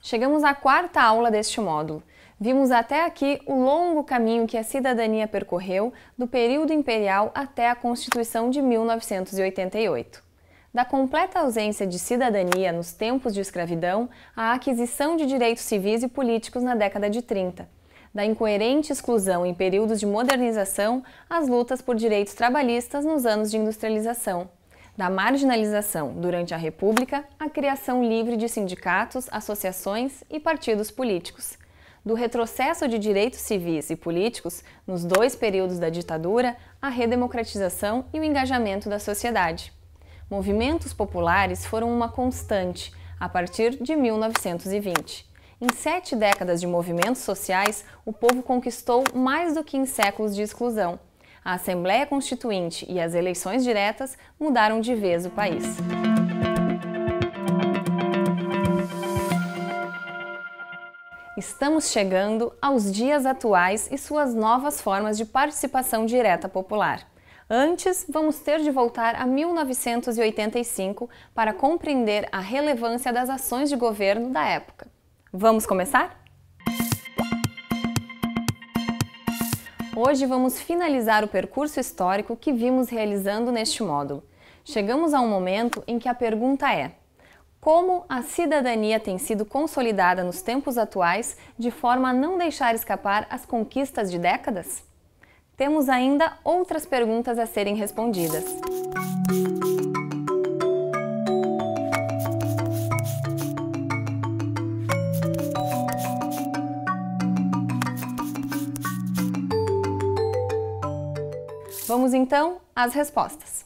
Chegamos à quarta aula deste módulo. Vimos até aqui o longo caminho que a cidadania percorreu do período imperial até a Constituição de 1988. Da completa ausência de cidadania nos tempos de escravidão à aquisição de direitos civis e políticos na década de 30. Da incoerente exclusão em períodos de modernização às lutas por direitos trabalhistas nos anos de industrialização. Da marginalização durante a República à criação livre de sindicatos, associações e partidos políticos. Do retrocesso de direitos civis e políticos nos dois períodos da ditadura à redemocratização e o engajamento da sociedade. Movimentos populares foram uma constante a partir de 1920. Em 7 décadas de movimentos sociais, o povo conquistou mais do que em séculos de exclusão. A Assembleia Constituinte e as eleições diretas mudaram de vez o país. Estamos chegando aos dias atuais e suas novas formas de participação direta popular. Antes, vamos ter de voltar a 1985 para compreender a relevância das ações de governo da época. Vamos começar? Hoje vamos finalizar o percurso histórico que vimos realizando neste módulo. Chegamos a um momento em que a pergunta é: como a cidadania tem sido consolidada nos tempos atuais de forma a não deixar escapar as conquistas de décadas? Temos ainda outras perguntas a serem respondidas. Vamos então às respostas.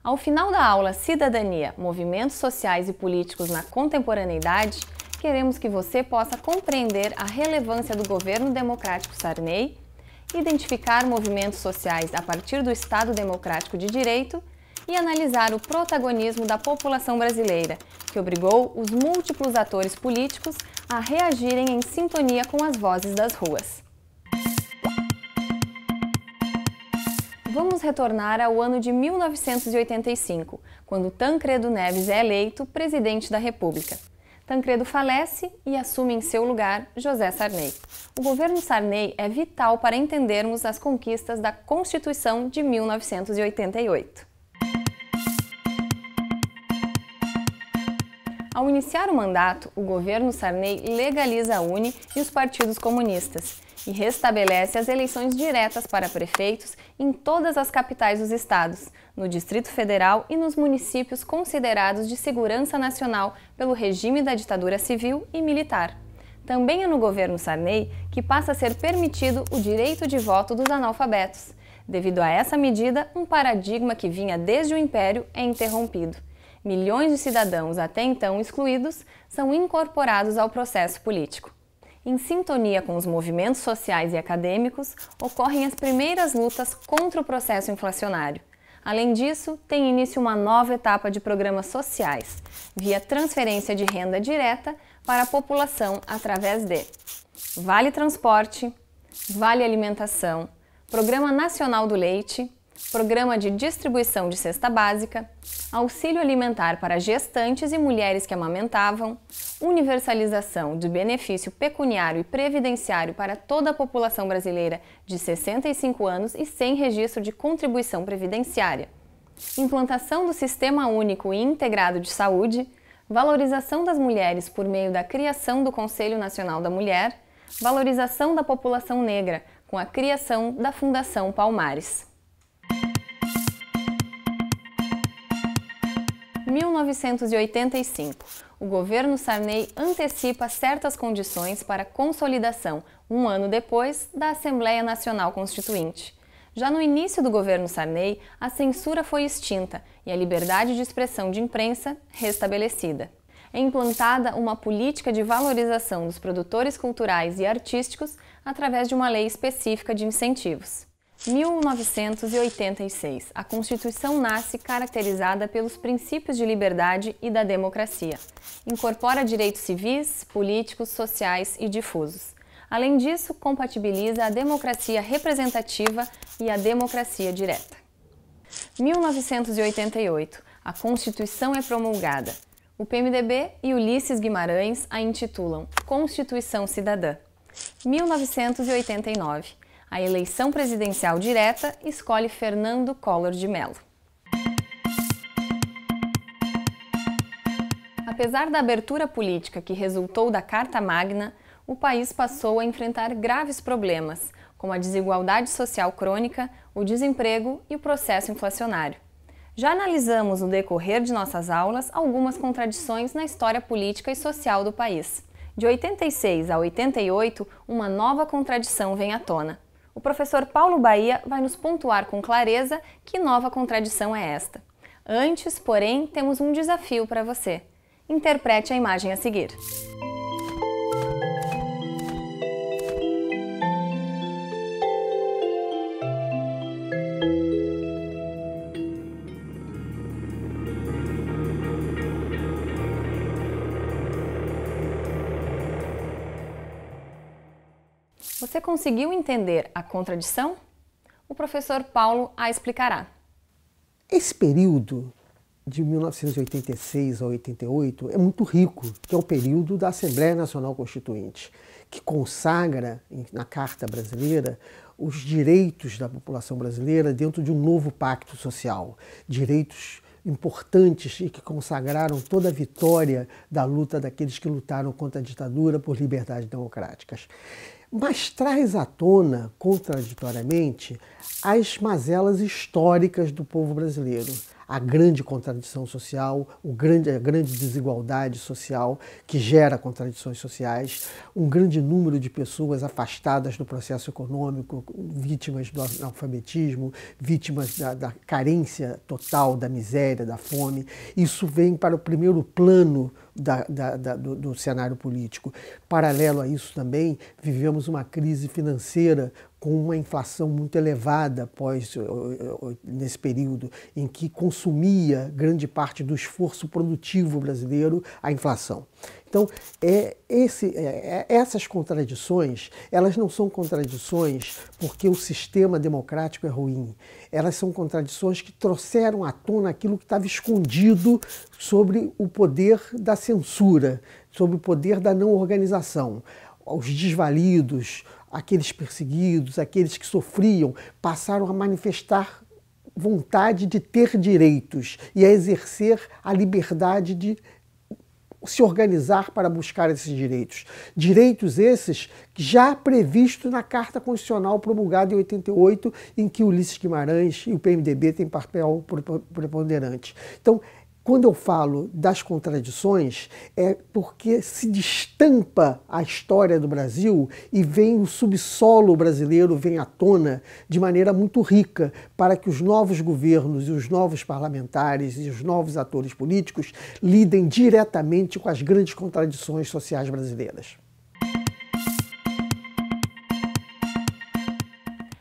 Ao final da aula Cidadania, Movimentos Sociais e Políticos na Contemporaneidade, queremos que você possa compreender a relevância do governo democrático Sarney, identificar movimentos sociais a partir do Estado Democrático de Direito e analisar o protagonismo da população brasileira, que obrigou os múltiplos atores políticos a reagirem em sintonia com as vozes das ruas. Vamos retornar ao ano de 1985, quando Tancredo Neves é eleito presidente da República. Tancredo falece e assume em seu lugar José Sarney. O governo Sarney é vital para entendermos as conquistas da Constituição de 1988. Ao iniciar o mandato, o governo Sarney legaliza a UNE e os partidos comunistas e restabelece as eleições diretas para prefeitos em todas as capitais dos estados, no Distrito Federal e nos municípios considerados de segurança nacional pelo regime da ditadura civil e militar. Também é no governo Sarney que passa a ser permitido o direito de voto dos analfabetos. Devido a essa medida, um paradigma que vinha desde o Império é interrompido. Milhões de cidadãos até então excluídos são incorporados ao processo político. Em sintonia com os movimentos sociais e acadêmicos, ocorrem as primeiras lutas contra o processo inflacionário. Além disso, tem início uma nova etapa de programas sociais, via transferência de renda direta para a população através de Vale Transporte, Vale Alimentação, Programa Nacional do Leite, Programa de Distribuição de Cesta Básica, Auxílio Alimentar para gestantes e mulheres que amamentavam, universalização de benefício pecuniário e previdenciário para toda a população brasileira de 65 anos e sem registro de contribuição previdenciária, implantação do Sistema Único e Integrado de Saúde, valorização das mulheres por meio da criação do Conselho Nacional da Mulher, valorização da população negra com a criação da Fundação Palmares. 1985. O governo Sarney antecipa certas condições para a consolidação, um ano depois, da Assembleia Nacional Constituinte. Já no início do governo Sarney, a censura foi extinta e a liberdade de expressão de imprensa restabelecida. É implantada uma política de valorização dos produtores culturais e artísticos através de uma lei específica de incentivos. 1986. A Constituição nasce caracterizada pelos princípios de liberdade e da democracia. Incorpora direitos civis, políticos, sociais e difusos. Além disso, compatibiliza a democracia representativa e a democracia direta. 1988. A Constituição é promulgada. O PMDB e Ulisses Guimarães a intitulam Constituição Cidadã. 1989. A eleição presidencial direta escolhe Fernando Collor de Mello. Apesar da abertura política que resultou da Carta Magna, o país passou a enfrentar graves problemas, como a desigualdade social crônica, o desemprego e o processo inflacionário. Já analisamos no decorrer de nossas aulas algumas contradições na história política e social do país. De 86 a 88, uma nova contradição vem à tona. O professor Paulo Bahia vai nos pontuar com clareza que nova contradição é esta. Antes, porém, temos um desafio para você. Interprete a imagem a seguir. Você conseguiu entender a contradição? O professor Paulo a explicará. Esse período de 1986 a 88 é muito rico, que é o período da Assembleia Nacional Constituinte, que consagra na Carta Brasileira os direitos da população brasileira dentro de um novo pacto social, direitos importantes e que consagraram toda a vitória da luta daqueles que lutaram contra a ditadura por liberdades democráticas. Mas traz à tona, contraditoriamente, as mazelas históricas do povo brasileiro. A grande contradição social, a grande desigualdade social que gera contradições sociais, um grande número de pessoas afastadas do processo econômico, vítimas do analfabetismo, vítimas da carência total, da miséria, da fome. Isso vem para o primeiro plano do cenário político. Paralelo a isso também, vivemos uma crise financeira com uma inflação muito elevada nesse período em que consumia grande parte do esforço produtivo brasileiro a inflação. Então, essas contradições, elas não são contradições porque o sistema democrático é ruim. Elas são contradições que trouxeram à tona aquilo que estava escondido sobre o poder da censura, sobre o poder da não organização. Os desvalidos, aqueles perseguidos, aqueles que sofriam, passaram a manifestar vontade de ter direitos e a exercer a liberdade de se organizar para buscar esses direitos. Direitos esses já previstos na Carta Constitucional promulgada em 88, em que Ulisses Guimarães e o PMDB têm papel preponderante. Então, quando eu falo das contradições, é porque se destampa a história do Brasil e vem o subsolo brasileiro, vem à tona de maneira muito rica para que os novos governos e os novos parlamentares e os novos atores políticos lidem diretamente com as grandes contradições sociais brasileiras.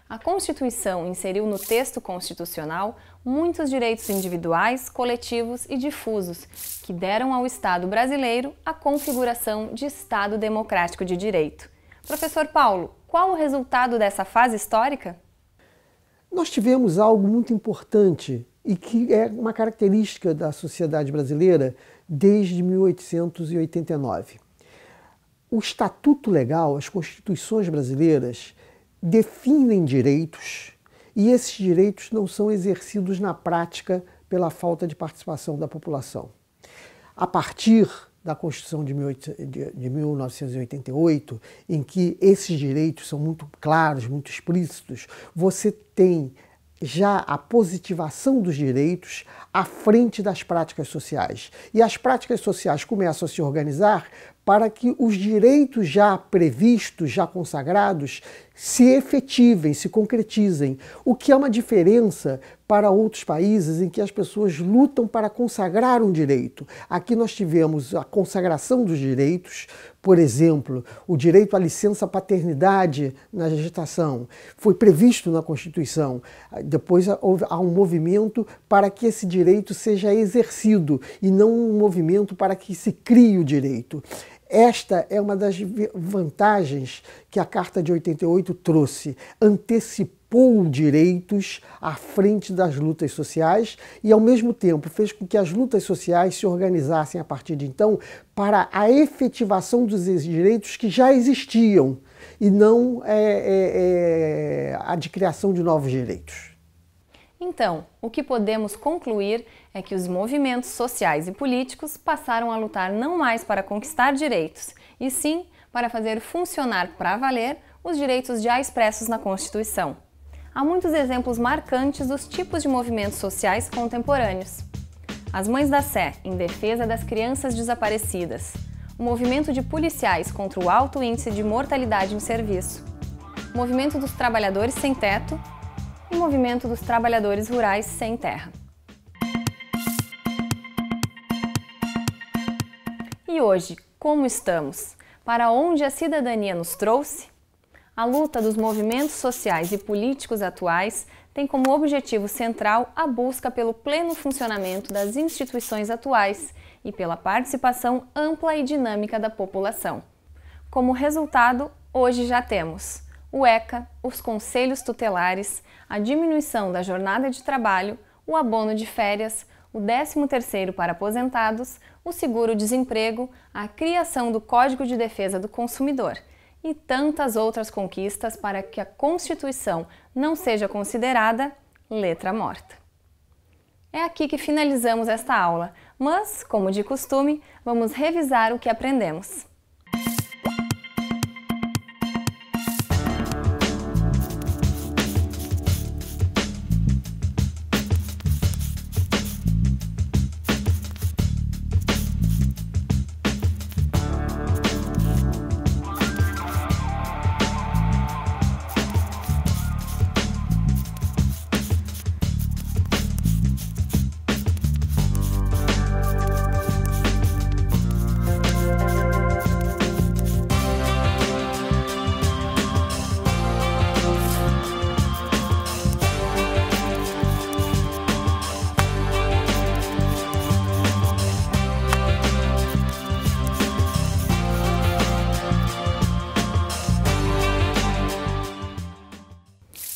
A Constituição inseriu no texto constitucional muitos direitos individuais, coletivos e difusos que deram ao Estado brasileiro a configuração de Estado democrático de direito. Professor Paulo, qual o resultado dessa fase histórica? Nós tivemos algo muito importante e que é uma característica da sociedade brasileira desde 1889. O Estatuto Legal, as constituições brasileiras, definem direitos e esses direitos não são exercidos na prática pela falta de participação da população. A partir da Constituição de 1988, em que esses direitos são muito claros, muito explícitos, você tem já a positivação dos direitos à frente das práticas sociais. E as práticas sociais começam a se organizar para que os direitos já previstos, já consagrados, se efetivem, se concretizem, o que é uma diferença para outros países em que as pessoas lutam para consagrar um direito. Aqui nós tivemos a consagração dos direitos, por exemplo, o direito à licença paternidade na gestação foi previsto na Constituição. Depois há um movimento para que esse direito seja exercido e não um movimento para que se crie o direito. Esta é uma das vantagens que a Carta de 88 trouxe, antecipou pôs direitos à frente das lutas sociais e, ao mesmo tempo, fez com que as lutas sociais se organizassem a partir de então para a efetivação dos direitos que já existiam e não a de criação de novos direitos. Então, o que podemos concluir é que os movimentos sociais e políticos passaram a lutar não mais para conquistar direitos, e sim para fazer funcionar para valer os direitos já expressos na Constituição. Há muitos exemplos marcantes dos tipos de movimentos sociais contemporâneos. As Mães da Sé, em defesa das crianças desaparecidas. O movimento de policiais contra o alto índice de mortalidade em serviço. O movimento dos trabalhadores sem teto e o movimento dos trabalhadores rurais sem terra. E hoje, como estamos? Para onde a cidadania nos trouxe? A luta dos movimentos sociais e políticos atuais tem como objetivo central a busca pelo pleno funcionamento das instituições atuais e pela participação ampla e dinâmica da população. Como resultado, hoje já temos o ECA, os conselhos tutelares, a diminuição da jornada de trabalho, o abono de férias, o 13º para aposentados, o seguro-desemprego, a criação do Código de Defesa do Consumidor e tantas outras conquistas para que a Constituição não seja considerada letra morta. É aqui que finalizamos esta aula, mas, como de costume, vamos revisar o que aprendemos.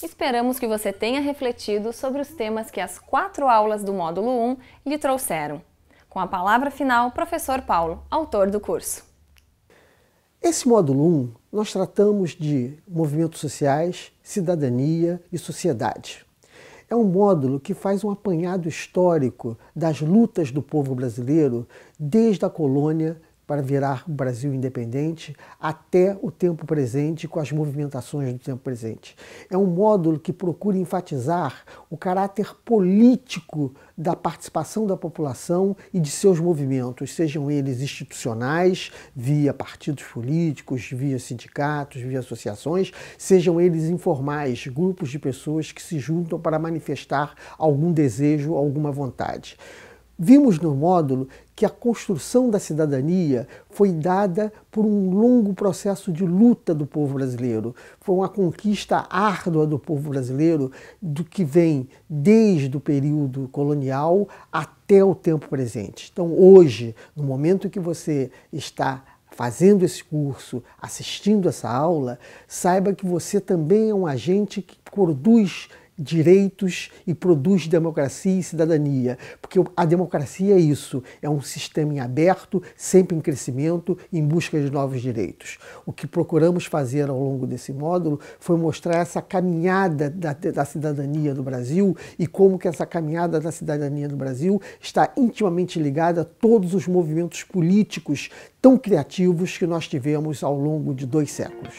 Esperamos que você tenha refletido sobre os temas que as 4 aulas do módulo 1 lhe trouxeram. Com a palavra final, professor Paulo, autor do curso. Esse módulo 1, nós tratamos de movimentos sociais, cidadania e sociedade. É um módulo que faz um apanhado histórico das lutas do povo brasileiro desde a colônia para virar o Brasil independente até o tempo presente com as movimentações do tempo presente. É um módulo que procura enfatizar o caráter político da participação da população e de seus movimentos, sejam eles institucionais, via partidos políticos, via sindicatos, via associações, sejam eles informais, grupos de pessoas que se juntam para manifestar algum desejo, alguma vontade. Vimos no módulo que a construção da cidadania foi dada por um longo processo de luta do povo brasileiro. Foi uma conquista árdua do povo brasileiro, do que vem desde o período colonial até o tempo presente. Então, hoje, no momento que você está fazendo esse curso, assistindo essa aula, saiba que você também é um agente que produz direitos e produz democracia e cidadania, porque a democracia é isso, é um sistema em aberto, sempre em crescimento, em busca de novos direitos. O que procuramos fazer ao longo desse módulo foi mostrar essa caminhada da cidadania do Brasil e como que essa caminhada da cidadania do Brasil está intimamente ligada a todos os movimentos políticos tão criativos que nós tivemos ao longo de 2 séculos.